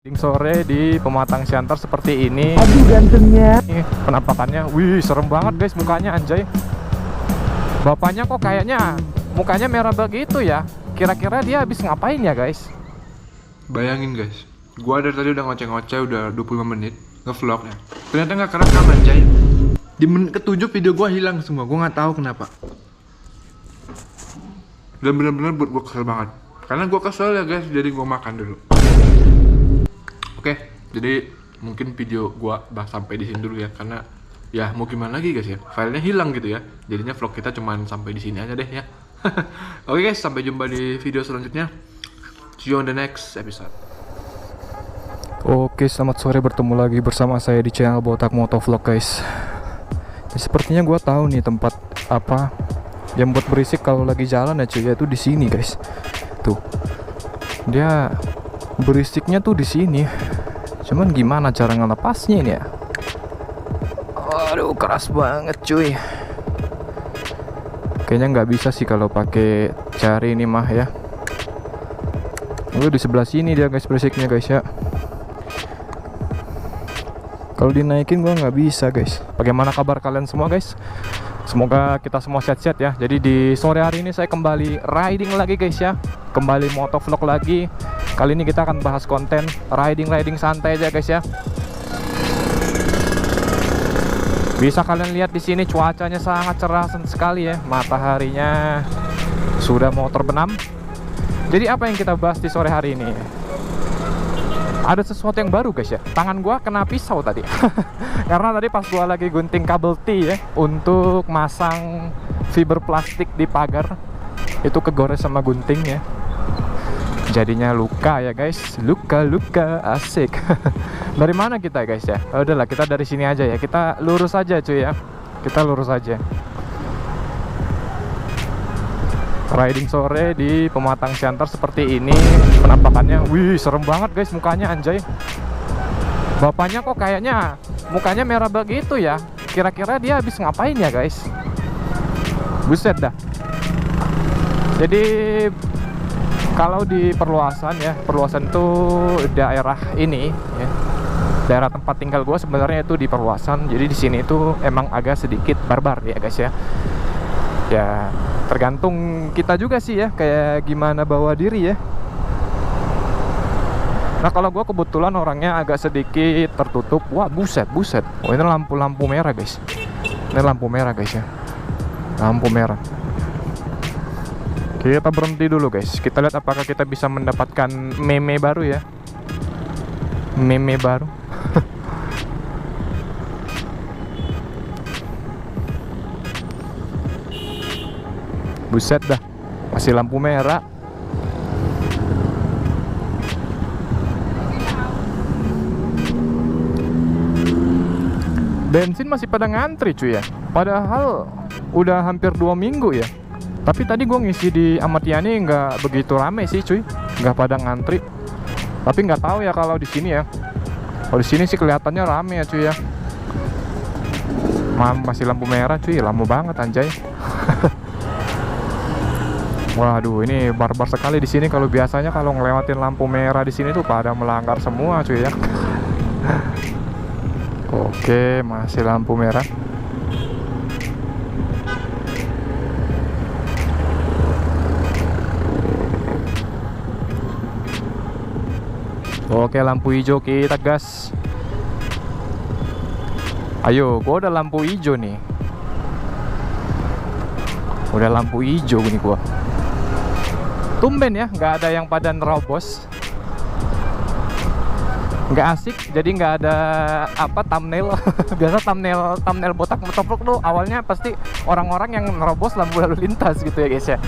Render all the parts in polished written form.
Sore di Pematang Siantar seperti ini. Aduh gantengnya. Penampakannya, wih serem banget guys mukanya anjay. Bapaknya kok kayaknya mukanya merah begitu ya. Kira-kira dia habis ngapain ya guys? Bayangin guys, gua dari tadi udah ngoceh-ngoceh udah 25 menit ngevlog ya. Ternyata nggak kerekam anjay. Di menit ke-7 video gua hilang semua, gua nggak tahu kenapa. Dan bener-bener buat gua kesel banget. Karena gua kesel ya guys, jadi gua makan dulu. Oke, jadi mungkin video gua sampai di sini dulu ya, karena ya mau gimana lagi guys ya, filenya hilang gitu ya. Jadinya vlog kita cuman sampai di sini aja deh ya. Oke guys, sampai jumpa di video selanjutnya. See you on the next episode. Oke, selamat sore, bertemu lagi bersama saya di channel Botak Motovlog guys. Ya, sepertinya gua tahu nih tempat apa yang buat berisik kalau lagi jalan ya cuy, yaitu di sini guys. Tuh. Dia berisiknya tuh di sini. Cuman gimana cara ngelepasnya ini ya? Aduh, keras banget cuy. Kayaknya nggak bisa sih kalau pakai jari ini mah ya. Di sebelah sini dia guys berisiknya guys ya. Kalau dinaikin gua nggak bisa guys. Bagaimana kabar kalian semua guys? Semoga kita semua sehat-sehat ya. Jadi di sore hari ini saya kembali riding lagi guys ya. Kembali motovlog lagi. Kali ini kita akan bahas konten riding santai aja guys ya. Bisa kalian lihat di sini cuacanya sangat cerah sekali ya. Mataharinya sudah mau terbenam. Jadi apa yang kita bahas di sore hari ini? Ada sesuatu yang baru guys ya. Tangan gua kena pisau tadi. Karena tadi pas gua lagi gunting kabel T ya untuk masang fiber plastik di pagar, itu kegores sama gunting ya. Jadinya luka ya guys, luka asik. Dari mana kita guys ya? Udahlah, kita dari sini aja ya. Kita lurus aja cuy ya. Kita lurus aja. Riding sore di Pematang Siantar seperti ini. Penampakannya, wih serem banget guys mukanya anjay. Bapaknya kok kayaknya mukanya merah begitu ya. Kira-kira dia habis ngapain ya guys? Buset dah. Jadi kalau di perluasan ya, perluasan itu daerah ini ya, daerah tempat tinggal gue sebenarnya itu di perluasan. Jadi di sini itu emang agak sedikit barbar ya guys ya. Ya tergantung kita juga sih ya, kayak gimana bawa diri ya. Nah kalau gue kebetulan orangnya agak sedikit tertutup. Wah buset. Oh ini lampu merah guys. Ini lampu merah guys ya. Lampu merah. Kita berhenti dulu guys. Kita lihat apakah kita bisa mendapatkan meme baru ya. Meme baru. Buset dah. Masih lampu merah. Bensin masih pada ngantri cuy ya. Padahal udah hampir 2 minggu ya. Tapi tadi gue ngisi di Ahmad Yani nggak begitu rame sih cuy, nggak pada ngantri. Tapi nggak tahu ya kalau di sini ya. Kalau di sini sih kelihatannya rame ya cuy ya. Masih lampu merah cuy, lama banget anjay. Waduh, ini barbar sekali di sini. Kalau biasanya kalau ngelewatin lampu merah di sini tuh pada melanggar semua cuy ya. Oke, masih lampu merah. Oke, lampu hijau kita gas. Ayo, gua udah lampu hijau nih. Udah lampu hijau nih gua. Tumben ya, nggak ada yang pada nerobos. Nggak asik, jadi nggak ada apa thumbnail. Biasa thumbnail Botak Motovlog tuh awalnya pasti orang-orang yang nerobos lampu lalu lintas gitu ya guys ya.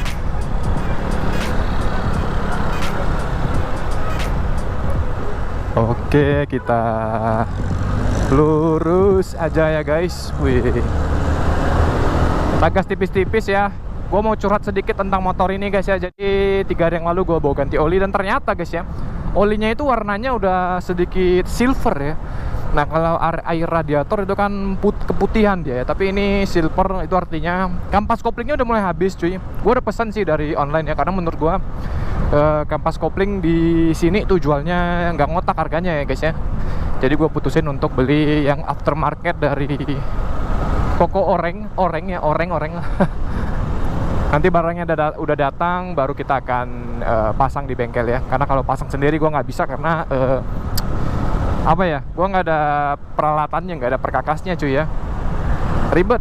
Oke, kita lurus aja ya guys. Wih, kita gas tipis-tipis ya. Gue mau curhat sedikit tentang motor ini guys ya. Jadi 3 hari yang lalu gue bawa ganti oli, dan ternyata guys ya, olinya itu warnanya udah sedikit silver ya. Nah kalau air radiator itu kan keputihan dia ya, tapi ini silver itu artinya kampas koplingnya udah mulai habis cuy. Gue udah pesan sih dari online ya, karena menurut gue kampas kopling di sini tuh jualnya nggak ngotak harganya ya guys ya. Jadi gue putusin untuk beli yang aftermarket dari toko oreng ya, oreng. Nanti barangnya udah datang baru kita akan pasang di bengkel ya. Karena kalau pasang sendiri gue nggak bisa karena apa ya, gue nggak ada peralatannya, nggak ada perkakasnya cuy ya, ribet.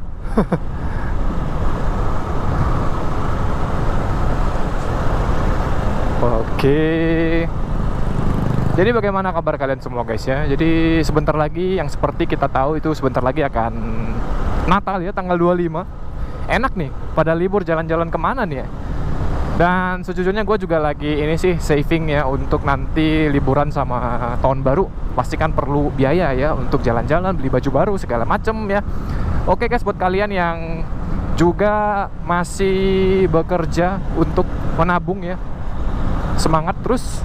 Oke, jadi bagaimana kabar kalian semua guys ya? Jadi sebentar lagi, yang seperti kita tahu itu sebentar lagi akan Natal ya, tanggal 25. Enak nih, pada libur jalan-jalan kemana nih ya? Dan sejujurnya gue juga lagi ini sih saving ya untuk nanti liburan sama tahun baru. Pastikan perlu biaya ya untuk jalan-jalan, beli baju baru segala macem ya. Oke guys, buat kalian yang juga masih bekerja untuk menabung ya, semangat terus.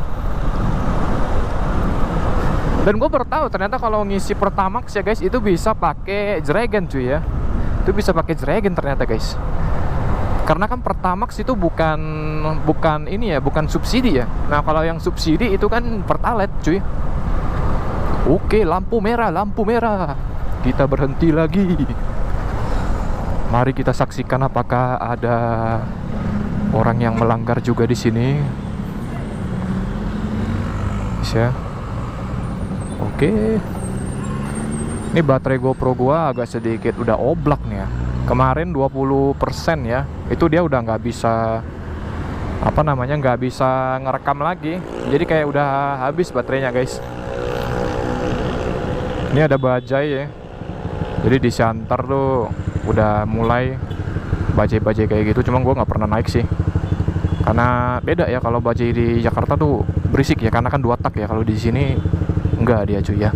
Dan gue baru tahu ternyata kalau ngisi Pertamax ya guys itu bisa pakai Jeragen cuy ya. Itu bisa pakai Jeragen ternyata guys. Karena kan Pertamax itu bukan ini ya, bukan subsidi ya. Nah kalau yang subsidi itu kan Pertalite cuy. Oke, lampu merah. Kita berhenti lagi. Mari kita saksikan apakah ada orang yang melanggar juga di sini. Ya. Oke. Ini baterai GoPro gua agak sedikit udah oblak nih ya. Kemarin 20% ya, itu dia udah nggak bisa nggak bisa ngerekam lagi. Jadi kayak udah habis baterainya guys. Ini ada bajai ya. Jadi di Siantar tuh udah mulai bajai-bajai kayak gitu. Cuma gua nggak pernah naik sih. Karena beda ya, kalau bajai di Jakarta tuh berisik ya, karena kan 2 tak ya. Kalau di sini enggak dia cuy ya.